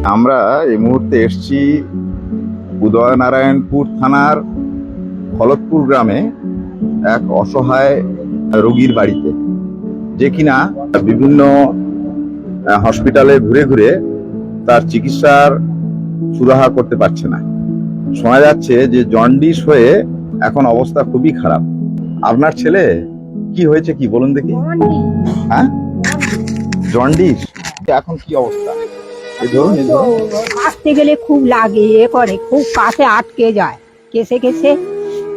আমরা এই মুহূর্তে এসেছি উদয়নারায়ণপুর থানার খলতপুর গ্রামে এক অসহায় রোগীর বাড়িতে, যে কিনা বিভিন্ন হসপিটালে ঘুরে ঘুরে তার চিকিৎসার সুরাহা করতে পারছে না। শোনা যাচ্ছে যে জন্ডিস হয়ে এখন অবস্থা খুবই খারাপ। আপনার ছেলে কি হয়েছে কি বলুন দেখি? হ্যাঁ, জন্ডিস। এখন কি অবস্থা? আসতে গেলে খুব লাগে, করে খুব কাছে আটকে যায়, কেসে কেসে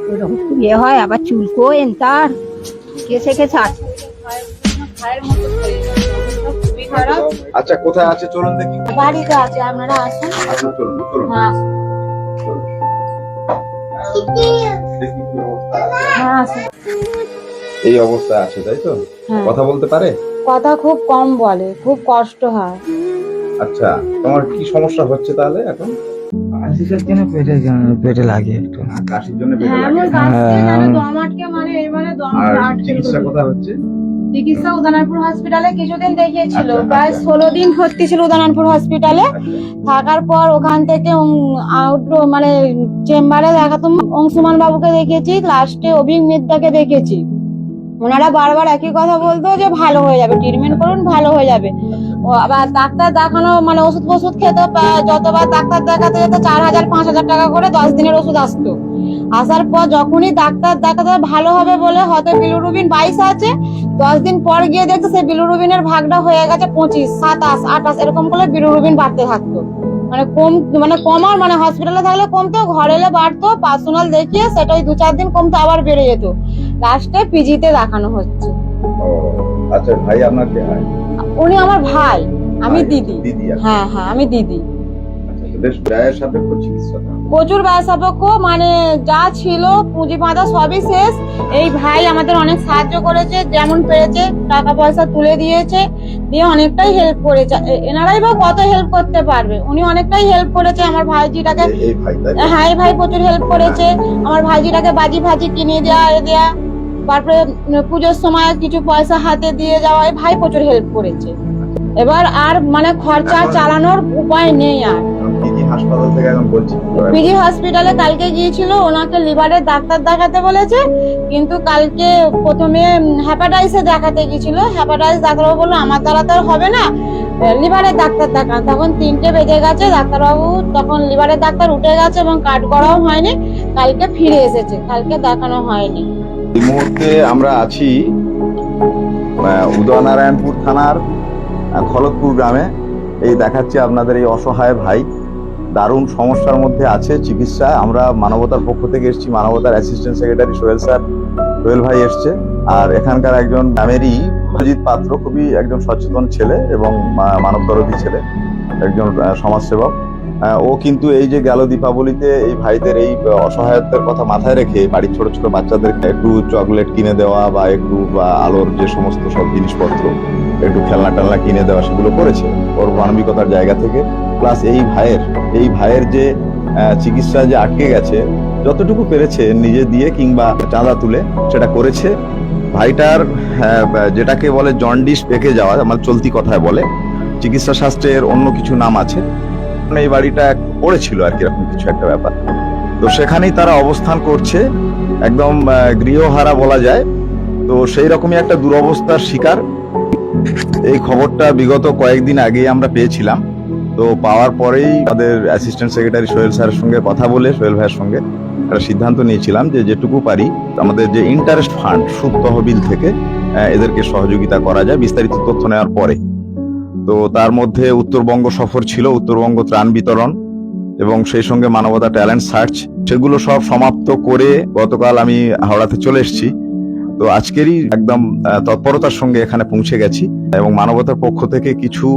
ওরকম হয়, আবার চুলকো এন্তার কেসে কেসে আটকে। আচ্ছা, কোথায় আছে চলুন দেখি। বাড়িতে আছে, আপনারা আসেন। আচ্ছা চলুন চলুন। হ্যাঁ দেখি কি অবস্থা আছে। হ্যাঁ আসেন। এই অবস্থা আছে, তাই তো? হ্যাঁ। কথা বলতে পারে? কথা খুব কম বলে, খুব কষ্ট হয়। আচ্ছা, তোমার কি সমস্যা হচ্ছে তাহলে এখন? কাশির জন্য পেটে লাগে একটু। কাশির জন্য পেটে হ্যাঁ, লাগে। আমার কাশতে মানে দম আটকে, মানে এই মানে দম আর আটকে। চিকিৎসা কোথায় হচ্ছে? চিকিৎসা উদয়নারায়ণপুর হসপিটালে কিছুদিন দেখিয়েছিল, আচ্ছা, প্রায় আচ্ছা। 16 দিন ভর্তি ছিল উদয়নারায়ণপুর হসপিটালে। আচ্ছা। থাকার পর ওখান থেকে মানে চেম্বারে দেখাতাম, অংশুমান বাবুকে দেখেছি, লাস্টে অভিক মিত্রাকে দেখেছি। ওনারা বারবার একই কথা বলতো যে ভালো হয়ে যাবে, ট্রিটমেন্ট করুন ভালো হয়ে যাবে। ও আবার ডাক্তার দেখানো মানে ওষুধ খেতে, যতবার ডাক্তার দেখাতে যেত 4000-5000 টাকা করে 10 দিনের ওষুধ আসতো। আসার পর যখনই ডাক্তার দেখাতে ভালো হবে বলে হয়তো বিলিরুবিন 22 আছে, 10 দিন পর গিয়ে দেখতো সেই বিলিরুবিনের ভাগটা হয়ে গেছে 25, 27, 28 এরকম করে বিলিরুবিন বাড়তে থাকতো। মানে কমার মানে হসপিটালে থাকলে কমতো, ঘরে এলে বাড়তো। পার্সোনাল দেখিয়ে সেটাই 2-4 দিন কমতো, আবার বেড়ে যেত। লাস্টে পিজিতে দেখানো হচ্ছে। ও আচ্ছা, ভাই আপনার কে হয়? উনি আমার ভাই, আমি ভাই, দিদি। দিদি আছে। হ্যাঁ হ্যাঁ, আমি দিদি। আচ্ছা, তো বেশ ব্যয়ের সাপেক্ষ চিকিৎসা তো। প্রচুর ব্যয় সাপেক্ষ, মানে যা ছিল পুঁজি পাতা সবই শেষ। এই ভাই আমাদের অনেক সাহায্য করেছে, যেমন পেরেছে টাকা পয়সা তুলে দিয়েছে, দিয়ে অনেকটাই হেল্প করেছে। এনারাই বা কত হেল্প করতে পারবে, উনি অনেকটাই হেল্প করেছে আমার ভাইজিটাকে। এই ভাই তাই তো? হ্যাঁ, এই ভাই প্রচুর হেল্প করেছে আমার ভাইজিটাকে, বাজি ভাজি কিনে দেয়া, তারপরে পুজোর সময় কিছু পয়সা হাতে দিয়ে যাওয়া। এই ভাই প্রচুর হেল্প করেছে। এবার আর মানে খরচা চালানোর উপায় নেই আর। পিজি হাসপাতাল থেকে এখন বলছি পিজি হসপিটালে কালকে গিয়েছিল, ওনাকে লিভারের ডাক্তার দেখাতে বলেছে, কিন্তু কালকে প্রথমে হ্যাপাটাইটিসে দেখাতে গিয়েছিল। হ্যাপাটাইটিস ডাক্তারবাবু বললো আমার দ্বারা তো হবে না, লিভারের ডাক্তার দেখান। তখন 3টে বেজে গেছে, ডাক্তারবাবু তখন লিভারের ডাক্তার উঠে গেছে এবং কার্ড করাও হয়নি। কালকে ফিরে এসেছে, কালকে দেখানো হয়নি। এই মুহূর্তে আমরা আছি উদয়নারায়ণপুর থানার খলতপুর গ্রামে। এই দেখাচ্ছি আপনাদের এই অসহায় ভাই, দারুণ সমস্যার মধ্যে আছে। চিকিৎসা আমরা মানবতার পক্ষ থেকে এসেছি, মানবতার অ্যাসিস্ট্যান্ট সেক্রেটারি সোহেল ভাই এসছে। আর এখানকার একজন গ্রামেরই অজিত পাত্র, খুবই একজন সচেতন ছেলে এবং মানবদরদী ছেলে, একজন সমাজসেবক। ও কিন্তু এই যে গেল দীপাবলিতে এই ভাইদের এই অসহায়তার কথা মাথায় রেখে বাড়ির ছোট ছোট বাচ্চাদেরকে একটু চকলেট কিনে দেওয়া বা একটু আলোর যে সমস্ত সব জিনিসপত্র, একটু খেলনা টেলনা কিনে দেওয়া, সেগুলো করেছে ওর মানবিকতার জায়গা থেকে। প্লাস এই ভাইয়ের যে চিকিৎসা যে আটকে গেছে, যতটুকু পেরেছে নিজে দিয়ে কিংবা চাঁদা তুলে সেটা করেছে। ভাইটার যেটাকে বলে জন্ডিস পেকে যাওয়া, আমার চলতি কথায় বলে, চিকিৎসা শাস্ত্রের অন্য কিছু নাম আছে। এই বাড়িটা পড়েছিল আর কি, এরকম কিছু একটা ব্যাপার। তো সেখানেই তারা অবস্থান করছে, একদম গৃহহারা বলা যায়। তো সেই রকমই একটা দুরবস্থার শিকার। এই খবরটা বিগত কয়েকদিন আগেই আমরা পেয়েছিলাম। তো পাওয়ার পরেই আমাদের অ্যাসিস্ট্যান্ট সেক্রেটারি সোহেল স্যারের সঙ্গে কথা বলে, সোহেল ভাইয়ের সঙ্গে একটা সিদ্ধান্ত নিয়েছিলাম যে যেটুকু পারি আমাদের যে ইন্টারেস্ট ফান্ড, সুদ তহবিল থেকে এদেরকে সহযোগিতা করা যায়, বিস্তারিত তথ্য নেওয়ার পরে। তো তার মধ্যে উত্তরবঙ্গ সফর ছিল, উত্তরবঙ্গ ত্রাণ বিতরণ এবং সেই সঙ্গে মানবতা ট্যালেন্ট সার্চ, সেগুলো সব সমাপ্ত করে গতকাল আমি হাওড়াতে চলে এসেছি। তো আজকেরই একদম তৎপরতার সঙ্গে এখানে পৌঁছে গেছি এবং মানবতার পক্ষ থেকে কিছু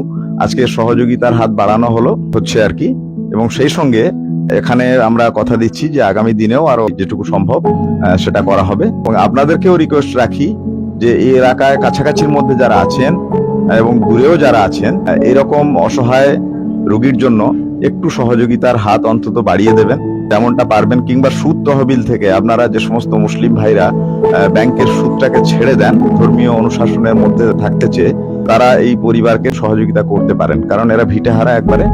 আজকে সহযোগিতার হাত বাড়ানো হচ্ছে আর কি। এবং সেই সঙ্গে এখানে আমরা কথা দিচ্ছি যে আগামী দিনেও আরো যেটুকু সম্ভব সেটা করা হবে। এবং আপনাদেরকেও রিকোয়েস্ট রাখি যে এই এলাকায় কাছাকাছির মধ্যে যারা আছেন এবং দূরেও যারা আছেন, এরকম অসহায় রোগীর জন্য একটু সহযোগিতার হাত অন্তত বাড়িয়ে দেবেন যেমনটা পারবেন। কিংবা সুদ তহবিল থেকে আপনারা যে সমস্ত মুসলিম ভাইরা ব্যাংকের সুদটাকে ছেড়ে দেন, ধর্মীয় অনুশাসনের মধ্যে থাকতে চেয়ে, তারা এই পরিবারকে সহযোগিতা করতে পারেন, কারণ এরা ভিটেহারা একবারে।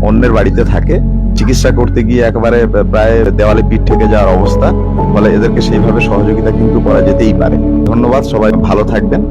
অন্যের বাড়িতে থাকে, চিকিৎসা করতে গিয়ে একেবারে প্রায় দেওয়ালে পিঠ থেকে যাওয়ার অবস্থা, ফলে এদেরকে সেইভাবে সহযোগিতা কিন্তু করা যেতেই পারে। ধন্যবাদ, সবাই ভালো থাকবেন।